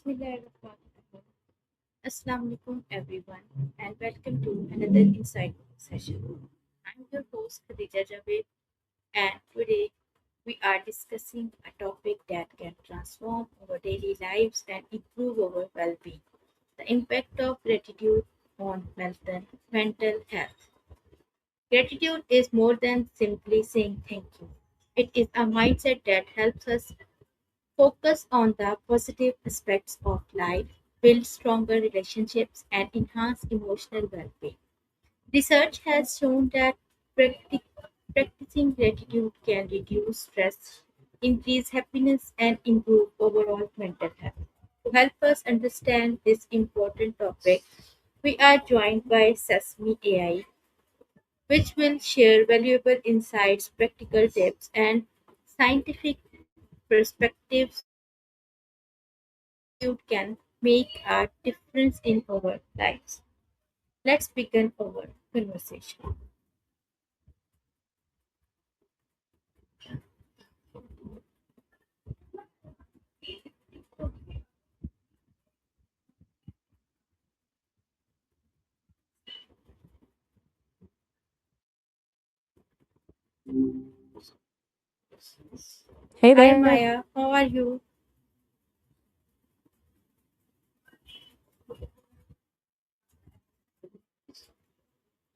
Bismillahirrahmanirrahim. Assalamu alaikum everyone and welcome to another insightful session. I'm your host Khadija Javed and today we are discussing a topic that can transform our daily lives and improve our well-being. The impact of gratitude on mental health. Gratitude is more than simply saying thank you. It is a mindset that helps us focus on the positive aspects of life, build stronger relationships, and enhance emotional well being. Research has shown that practic- practicing gratitude can reduce stress, increase happiness, and improve overall mental health. To help us understand this important topic, we are joined by Sesame AI, which will share valuable insights, practical tips, and scientific perspectives on how gratitude can make a difference in our lives. Let's begin our conversation. Hey Hi there. Maya, how are you?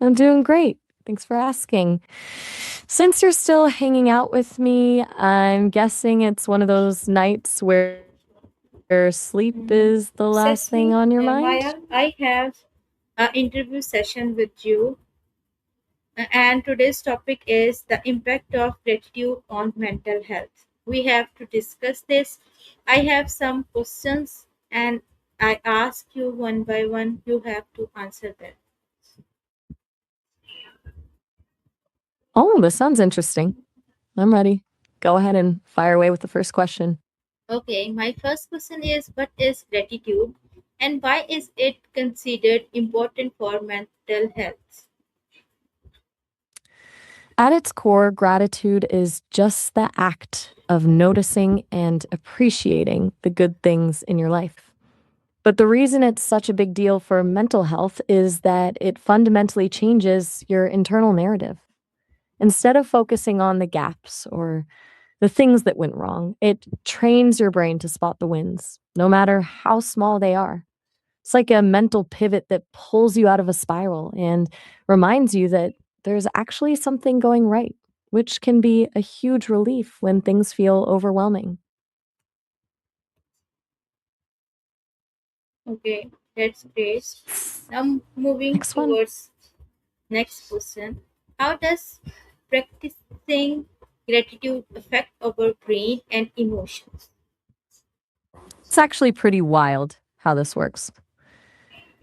I'm doing great. Thanks for asking. Since you're still hanging out with me, I'm guessing it's one of those nights where sleep is the last thing on Sesame, your mind? Maya, I have an interview session with you, and today's topic is the impact of gratitude on mental health. We have to discuss this. I have some questions, and I ask you one by one. You have to answer them. Oh, this sounds interesting. I'm ready. Go ahead and fire away with the first question. Okay, my first question is what is gratitude and why is it considered important for mental health? At its core, gratitude is just the act of noticing and appreciating the good things in your life. But the reason it's such a big deal for mental health is that it fundamentally changes your internal narrative. Instead of focusing on the gaps or the things that went wrong, it trains your brain to spot the wins, no matter how small they are. It's like a mental pivot that pulls you out of a spiral and reminds you that there's actually something going right, which can be a huge relief when things feel overwhelming. Okay, that's great. Now moving Next one. towards next question. How does practicing gratitude affect our brain and emotions? It's actually pretty wild how this works.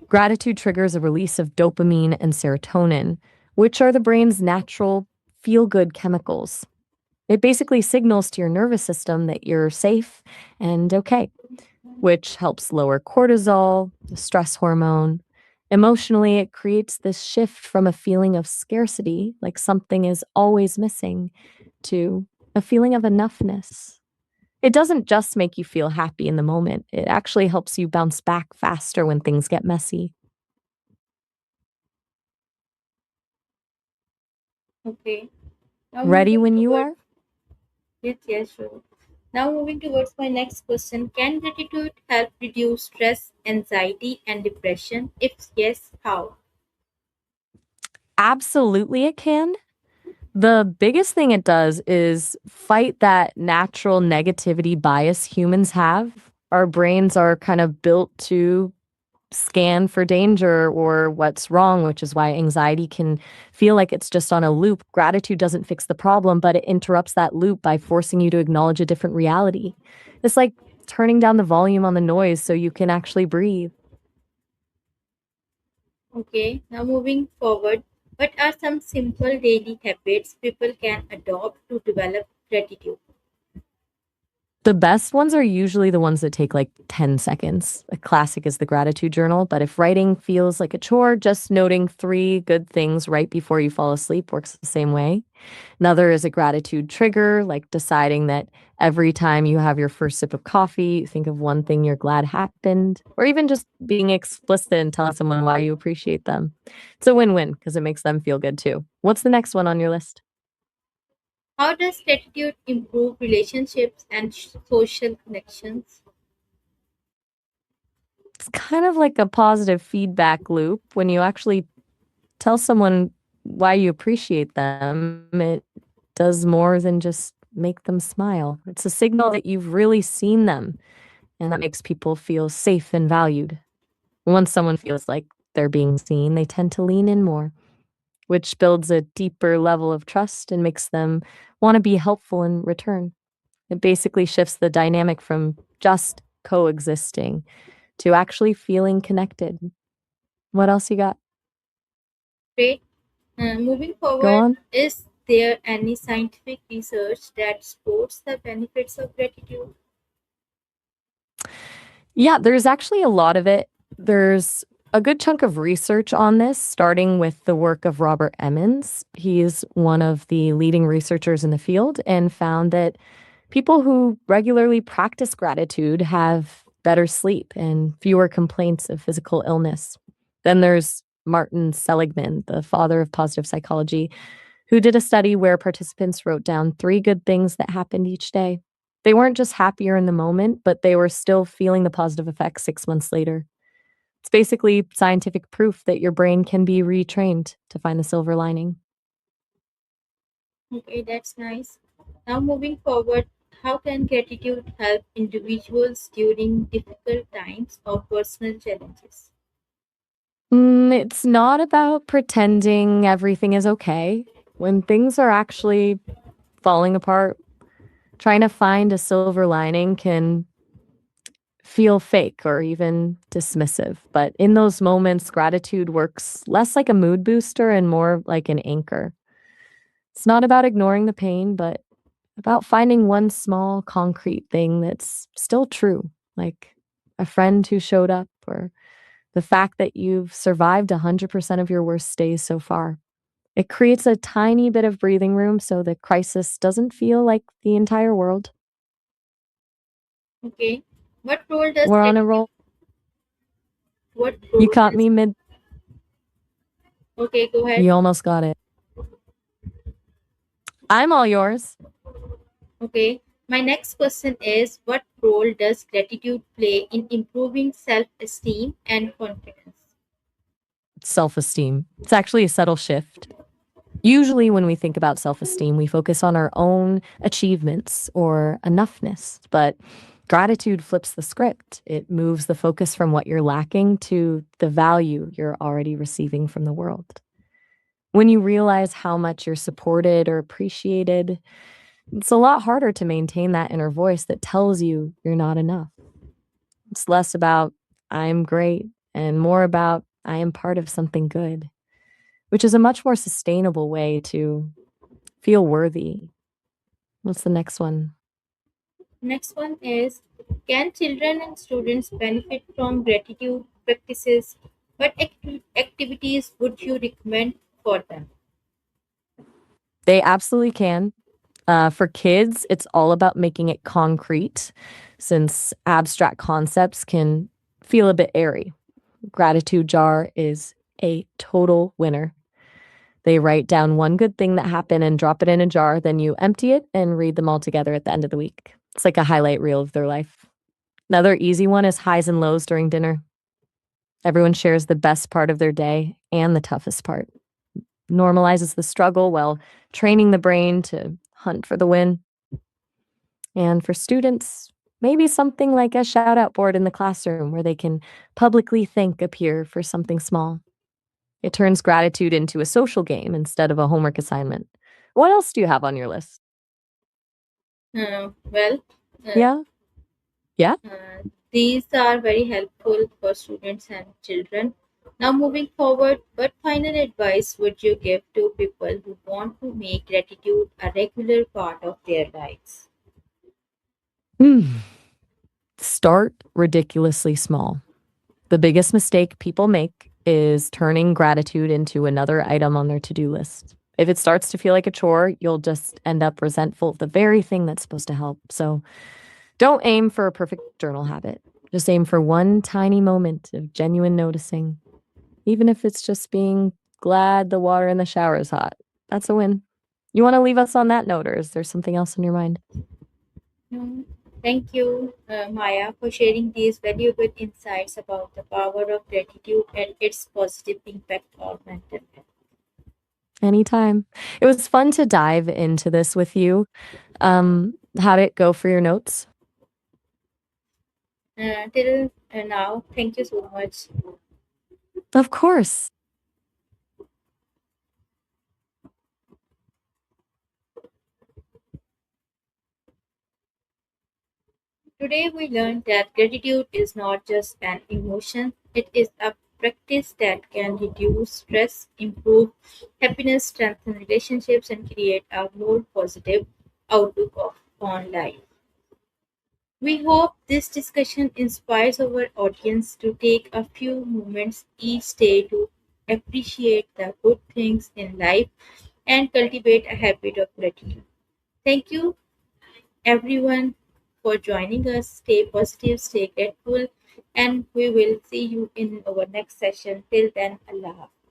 Gratitude triggers a release of dopamine and serotonin, which are the brain's natural feel good chemicals. It basically signals to your nervous system that you're safe and okay, which helps lower cortisol, the stress hormone. Emotionally, it creates this shift from a feeling of scarcity, like something is always missing, to a feeling of enoughness. It doesn't just make you feel happy in the moment, it actually helps you bounce back faster when things get messy. Okay. Now Ready moving when you towards are? yes, sure. Now moving towards my next question. Can gratitude help reduce stress, anxiety, and depression? If yes, how? Absolutely, it can. The biggest thing it does is fight that natural negativity bias humans have. Our brains are kind of built to scan for danger or what's wrong, which is why anxiety can feel like it's just on a loop. Gratitude doesn't fix the problem, but it interrupts that loop by forcing you to acknowledge a different reality. It's like turning down the volume on the noise so you can actually breathe. Okay, now moving forward, what are some simple daily habits people can adopt to develop gratitude? The best ones are usually the ones that take like 10 seconds. A classic is the gratitude journal, but if writing feels like a chore, just noting three good things right before you fall asleep works the same way. Another is a gratitude trigger, like deciding that every time you have your first sip of coffee, you think of one thing you're glad happened, or even just being explicit and telling someone why you appreciate them. It's a win win because it makes them feel good too. What's the next one on your list? How does gratitude improve relationships and social connections? It's kind of like a positive feedback loop. When you actually tell someone why you appreciate them, it does more than just make them smile. It's a signal that you've really seen them, and that makes people feel safe and valued. Once someone feels like they're being seen, they tend to lean in more, which builds a deeper level of trust and makes them want to be helpful in return. It basically shifts the dynamic from just coexisting to actually feeling connected. What else you got? Great. Moving Go forward, on. is there any scientific research that supports the benefits of gratitude? Yeah, there's actually a lot of it. There's a good chunk of research on this, starting with the work of Robert Emmons. He's one of the leading researchers in the field and found that people who regularly practice gratitude have better sleep and fewer complaints of physical illness. Then there's Martin Seligman, the father of positive psychology, who did a study where participants wrote down three good things that happened each day. They weren't just happier in the moment, but they were still feeling the positive effects 6 months later. It's basically scientific proof that your brain can be retrained to find the silver lining. Okay, that's nice. Now, moving forward, how can gratitude help individuals during difficult times or personal challenges? It's not about pretending everything is okay. When things are actually falling apart, trying to find a silver lining can feel fake or even dismissive. But in those moments, gratitude works less like a mood booster and more like an anchor. It's not about ignoring the pain, but about finding one small concrete thing that's still true, like a friend who showed up or the fact that you've survived 100% of your worst days so far. It creates a tiny bit of breathing room so the crisis doesn't feel like the entire world. Okay, what role does We're on a gratitude? roll. What You role caught does? me mid. Okay, go ahead. You almost got it. I'm all yours. Okay, my next question is, what role does gratitude play in improving self-esteem and confidence? Self esteem. It's actually a subtle shift. Usually, when we think about self esteem, we focus on our own achievements or enoughness, but gratitude flips the script. It moves the focus from what you're lacking to the value you're already receiving from the world. When you realize how much you're supported or appreciated, it's a lot harder to maintain that inner voice that tells you you're not enough. It's less about, I'm great, and more about, I am part of something good, which is a much more sustainable way to feel worthy. What's the next one? Next one is, can children and students benefit from gratitude practices? What activities would you recommend for them? They absolutely can. For kids, it's all about making it concrete since abstract concepts can feel a bit airy. Gratitude jar is a total winner. They write down one good thing that happened and drop it in a jar, then you empty it and read them all together at the end of the week. It's like a highlight reel of their life. Another easy one is highs and lows during dinner. Everyone shares the best part of their day and the toughest part. Normalizes the struggle while training the brain to hunt for the win. And for students, maybe something like a shout out board in the classroom where they can publicly thank a peer for something small. It turns gratitude into a social game instead of a homework assignment. What else do you have on your list? Well, uh, Yeah? Yeah? these are very helpful for students and children. Now, moving forward, what final advice would you give to people who want to make gratitude a regular part of their lives? Hmm. Start ridiculously small. The biggest mistake people make is turning gratitude into another item on their to do list. If it starts to feel like a chore, you'll just end up resentful of the very thing that's supposed to help. So don't aim for a perfect journal habit. Just aim for one tiny moment of genuine noticing, even if it's just being glad the water in the shower is hot. That's a win. You want to leave us on that note, or is there something else in your mind? No. Thank you, Maya, for sharing these valuable insights about the power of gratitude and its positive impact on mental health. Anytime. It was fun to dive into this with you. How'd it go for your notes? Till now, thank you so much. Of course. Today, we learned that gratitude is not just an emotion, it is a practice that can reduce stress, improve happiness, strengthen relationships, and create a more positive outlook on life. We hope this discussion inspires our audience to take a few moments each day to appreciate the good things in life and cultivate a habit of gratitude. Thank you, everyone, for joining us. Stay positive, stay grateful, and we will see you in our next session. Till then, Allah Hafiz.